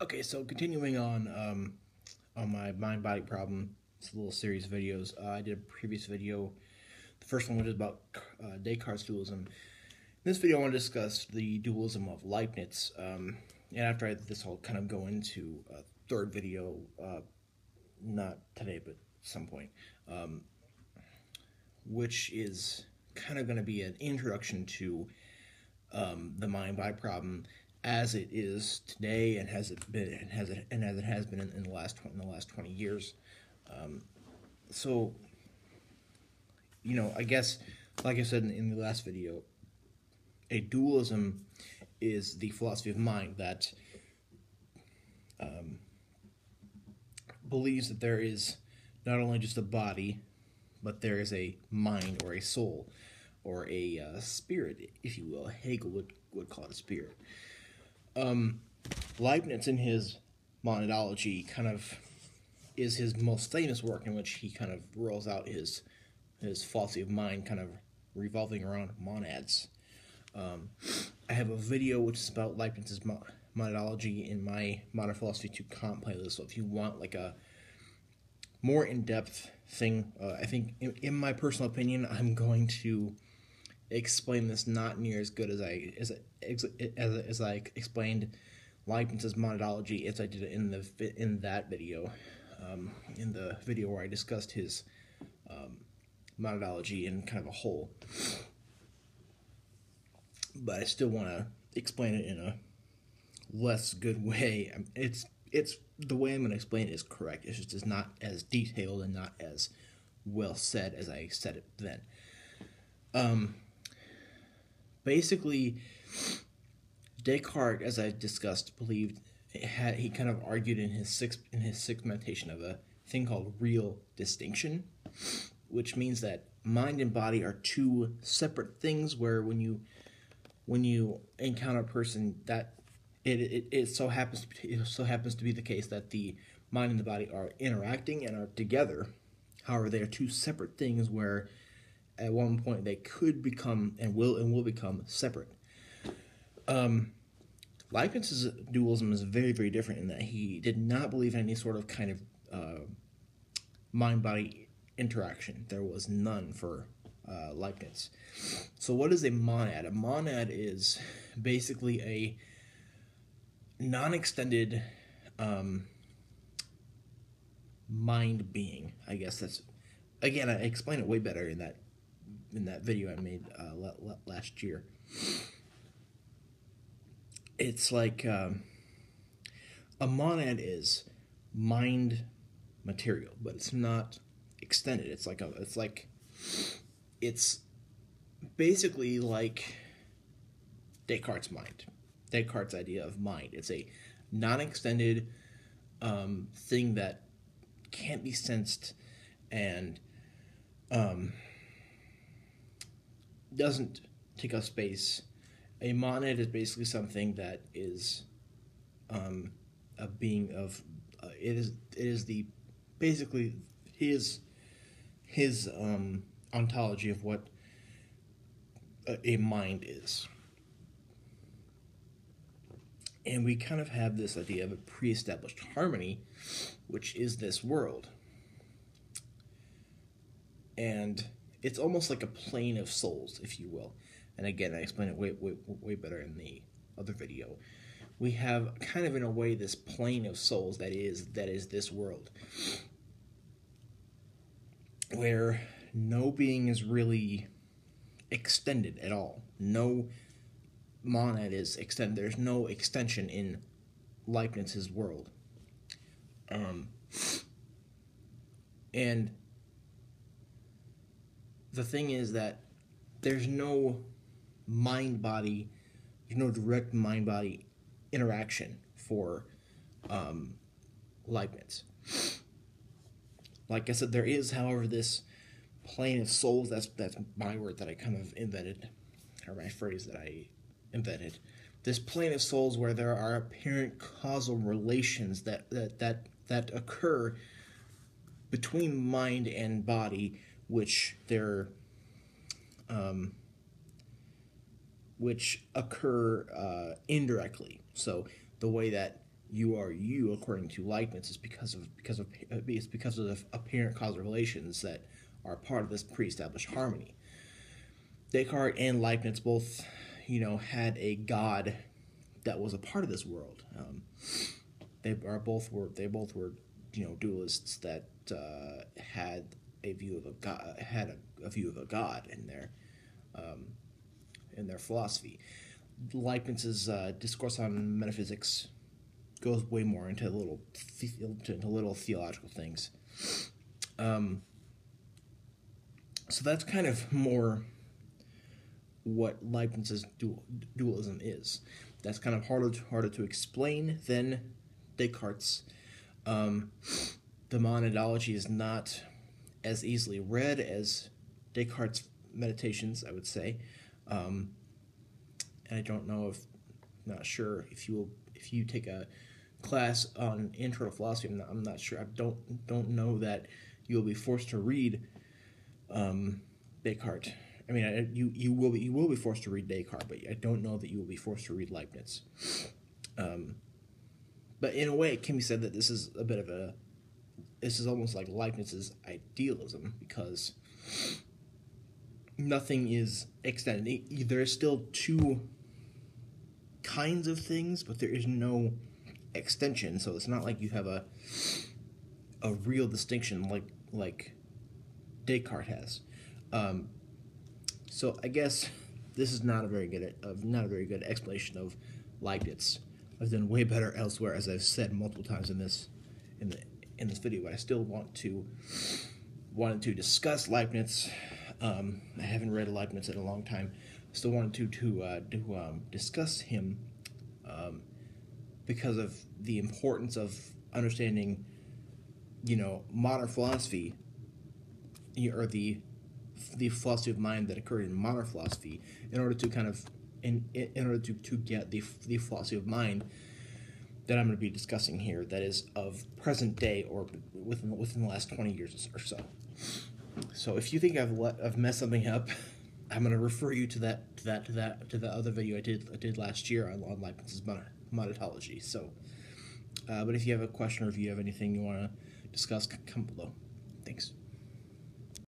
Okay, so continuing on my mind-body problem, it's a little series of videos. I did a previous video. The first one was about Descartes' dualism. In this video, I want to discuss the dualism of Leibniz. And after this, I'll kind of go into a third video, not today, but at some point, which is kind of going to be an introduction to the mind-body problem as it is today, and as it has been in the last 20 years. So, I guess, like I said in the last video, a dualism is the philosophy of mind that believes that there is not only just a body, but there is a mind or a soul or a spirit, if you will. Hegel would call it a spirit. Leibniz, in his monadology, kind of is his most famous work, in which he kind of rolls out his philosophy of mind, kind of revolving around monads. I have a video which is about Leibniz's monadology in my Modern Philosophy to Kant playlist. So if you want like a more in-depth thing, I think in my personal opinion, I'm going to explain this not near as good as I explained Leibniz's monadology as I did it in that video, in the video where I discussed his monadology in kind of a whole. But I still want to explain it in a less good way. It's the way I'm going to explain it is correct. It's just not as detailed and not as well said as I said it then. Basically, Descartes, as I discussed, believed he kind of argued in his sixth meditation of a thing called real distinction, which means that mind and body are two separate things. Where when you encounter a person, that it so happens to be the case that the mind and the body are interacting and are together. However, they are two separate things where at one point they could become and will become separate. Leibniz's dualism is very, very different in that he did not believe in any sort of kind of mind-body interaction. There was none for Leibniz. So what is a monad? A monad is basically a non-extended mind being. I guess that's, again, I explained it way better in that video I made last year. It's like a monad is mind material, but it's not extended. It's basically like Descartes' mind. Descartes' idea of mind. It's a non-extended thing that can't be sensed and doesn't take up space. A monad is basically something that is a being of it is the basically his ontology of what a mind is. And we kind of have this idea of a pre-established harmony, which is this world. And it's almost like a plane of souls, if you will. And again, I explained it way better in the other video. We have kind of, in a way, this plane of souls that is this world, where no being is really extended at all. No monad is extended. There's no extension in Leibniz's world. And the thing is that there's no mind-body, there's no direct mind-body interaction for Leibniz. Like I said, there is, however, this plane of souls. That's my word that I kind of invented, or my phrase that I invented. This plane of souls where there are apparent causal relations that occur between mind and body, which occur indirectly. So the way that you are you according to Leibniz is because of apparent causal relations that are part of this pre-established harmony. Descartes and Leibniz both, had a god that was a part of this world. They both were dualists that had a view of a view of a god in their philosophy. Leibniz's discourse on metaphysics goes way more into little theological things. So that's kind of more what Leibniz's dualism is. That's kind of harder to explain than Descartes'. The monadology is not as easily read as Descartes' meditations, I would say. And I don't know not sure if you take a class on intro to philosophy. I'm not sure. I don't know that you'll be forced to read Descartes. I mean, you will be forced to read Descartes, but I don't know that you will be forced to read Leibniz. But in a way, it can be said that this is almost like Leibniz's idealism, because nothing is extended. There is still two kinds of things, but there is no extension. So it's not like you have a real distinction like Descartes has. So I guess this is not a very good explanation of Leibniz. I've done way better elsewhere, as I've said multiple times in this video. But I still wanted to discuss Leibniz. I haven't read Leibniz in a long time. Still wanted to discuss him because of the importance of understanding, modern philosophy, or the philosophy of mind that occurred in modern philosophy, in order to kind of in order to get the philosophy of mind that I'm going to be discussing here, that is of present day or within the last 20 years or so. So if you think I've messed something up, I'm going to refer you to the other video I did last year on Leibniz's monadology. So, but if you have a question or if you have anything you want to discuss, come below. Thanks.